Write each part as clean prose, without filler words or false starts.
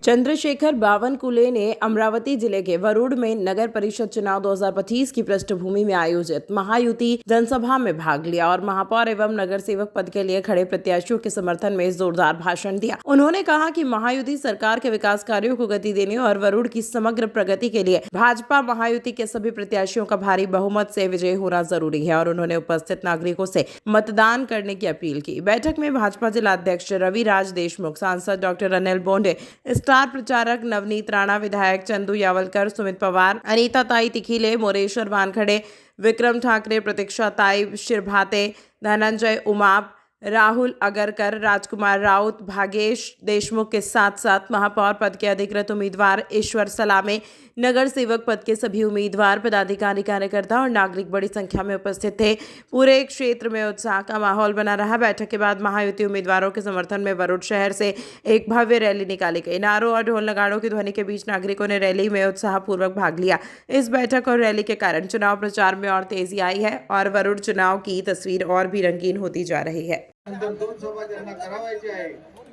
चंद्रशेखर बावनकुले ने अमरावती जिले के वरुड़ में नगर परिषद चुनाव 2025 की पृष्ठभूमि में आयोजित महायुति जनसभा में भाग लिया और महापौर एवं नगर सेवक पद के लिए खड़े प्रत्याशियों के समर्थन में जोरदार भाषण दिया। उन्होंने कहा कि महायुति सरकार के विकास कार्यों को गति देने और वरुड़ की समग्र प्रगति के लिए भाजपा महायुति के सभी प्रत्याशियों का भारी बहुमत से विजयी होना जरूरी है और उन्होंने उपस्थित नागरिकों से मतदान करने की अपील की। बैठक में भाजपा जिला अध्यक्ष रवि राज देशमुख, सांसद डॉक्टर अनिल बोंडे, स्टार प्रचारक नवनीत राणा, विधायक चंदू यावलकर, सुमित पवार, अनीता ताई तिखिले, मोरेश्वर वानखड़े, विक्रम ठाकरे, प्रतीक्षा ताई शिरभाते, धनंजय उमाप, राहुल अगरकर, राजकुमार राउत, भागेश देशमुख के साथ साथ महापौर पद के अधिकृत उम्मीदवार ईश्वर सलामे, नगर सेवक पद के सभी उम्मीदवार, पदाधिकारी, कार्यकर्ता और नागरिक बड़ी संख्या में उपस्थित थे। पूरे क्षेत्र में उत्साह का माहौल बना रहा। बैठक के बाद महायुति उम्मीदवारों के समर्थन में वरुड़ शहर से एक भव्य रैली निकाली गई। नारों और ढोल नगाड़ों की ध्वनि के बीच नागरिकों ने रैली में उत्साहपूर्वक भाग लिया। इस बैठक और रैली के कारण चुनाव प्रचार में और तेजी आई है और वरुड़ चुनाव की तस्वीर और भी रंगीन होती जा रही है। नंतर दोन सभा त्यांना करावायची आहे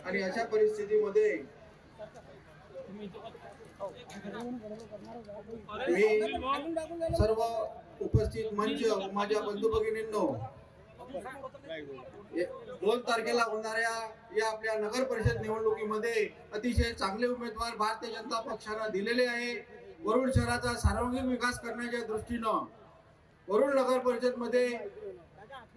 आणि अशा परिस्थितीमध्ये मी सर्व उपस्थित मंच माझ्या बंधू भगिनींनो 2 तारखेला होणाऱ्या या आपल्या नगर परिषद निवडणुकीमध्ये अतिशय चांगले उमेदवार भारतीय जनता पक्षाने दिलेले आहे। वरुड शहराचा सर्वांगीण विकास करण्याच्या दृष्टीने वरुड नगर परिषद मध्ये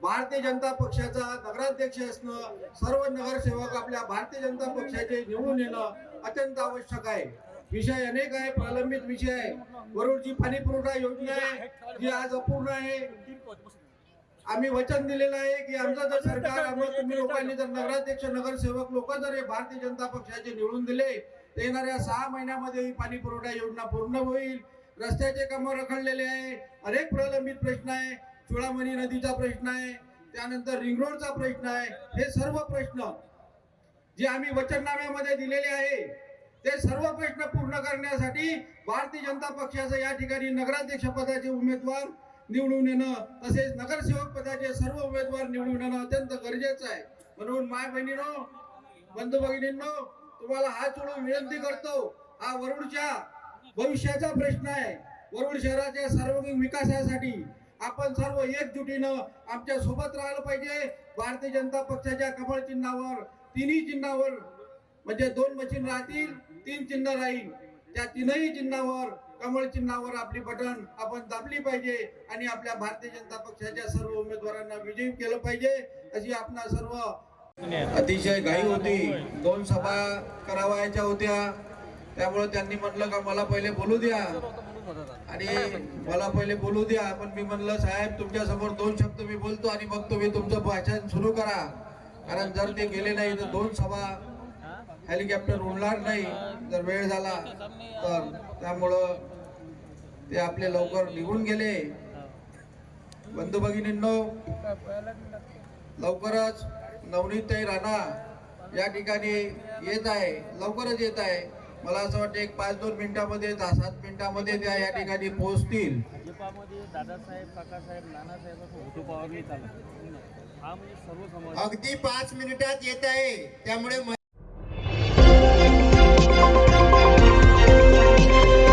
भारतीय जनता पक्षाचा नगराध्यक्ष असणं, सर्व नगरसेवक आपल्या भारतीय जनता पक्षाचे निवडून येणं अत्यंत आवश्यक आहे। विषय अनेक आहे, प्रलंबित विषय आहे। वरुडची पाणी पुरवठा योजना आहे जी आज अपूर्ण आहे। आम्ही वचन दिलेलं आहे की आमचं जर सरकार आम्हाला तुम्ही लोकांनी जर नगराध्यक्ष नगरसेवक लोक जर भारतीय जनता पक्षाचे निवडून दिले तर येणाऱ्या 6 महिन्यामध्ये ही पाणी पुरवठा योजना पूर्ण होईल। रस्त्याचे कामं रखडलेले आहे, अनेक प्रलंबित प्रश्न आहे, चुळामणी नदीचा प्रश्न आहे, त्यानंतर रिंग रोडचा प्रश्न आहे। हे सर्व प्रश्न जे आम्ही वचननाम्यामध्ये दिलेले आहे ते सर्व प्रश्न पूर्ण करण्यासाठी भारतीय जनता पक्षाचे या ठिकाणी नगराध्यक्ष पदाचे उमेदवार निवडून येणं तसेच नगरसेवक पदाचे सर्व उमेदवार निवडून येणं अत्यंत गरजेचं आहे। म्हणून माय बहिणींनो, बंधू भगिनींनो, तुम्हाला हात जोडून विनंती करतो, हा वरुडच्या भविष्याचा प्रश्न आहे। वरुड शहराच्या सर्वांगीण विकासासाठी आपण सर्व एकजुटीनं आमच्या सोबत राहायला पाहिजे। भारतीय जनता पक्षाच्या कमळ चिन्हावर, तिन्ही चिन्हावर म्हणजे 2 मशीन राहतील, 3 चिन्ह राहील, त्या तीनही चिन्हावर कमळ चिन्हावर आपली बटन आपण दाबली पाहिजे आणि आपल्या भारतीय जनता पक्षाच्या सर्व उमेदवारांना विजयी केलं पाहिजे। अशी आपणा सर्व अतिशय घाई होती, 2 सभा करावायच्या होत्या, त्यामुळे त्यांनी म्हटलं का मला पहिले बोलू द्या आणि मला पहिले बोलू द्या। पण मी म्हणलं साहेब तुमच्या समोर 2 शब्द मी बोलतो आणि मग तुम्ही तुमचं भाषण सुरू करा, कारण जर ते गेले नाही तर 2 सभा हेलिकॉप्टर उडणार नाही जर वेळ झाला तर। त्यामुळं ते आपले लवकर निघून गेले। बंधू भगिनींनो, लवकरच नवनीतताई राणा या ठिकाणी येत आहे, लवकरच येत आहे। मला असं वाटतं एक 5-2 मिनिटांमध्ये 10-7 मिनिटांमध्ये त्या या ठिकाणी पोहोचतील। दादासाहेब, काकासाहेब, नानासाहेब अगदी 5 मिनिटात येत आहे, त्यामुळे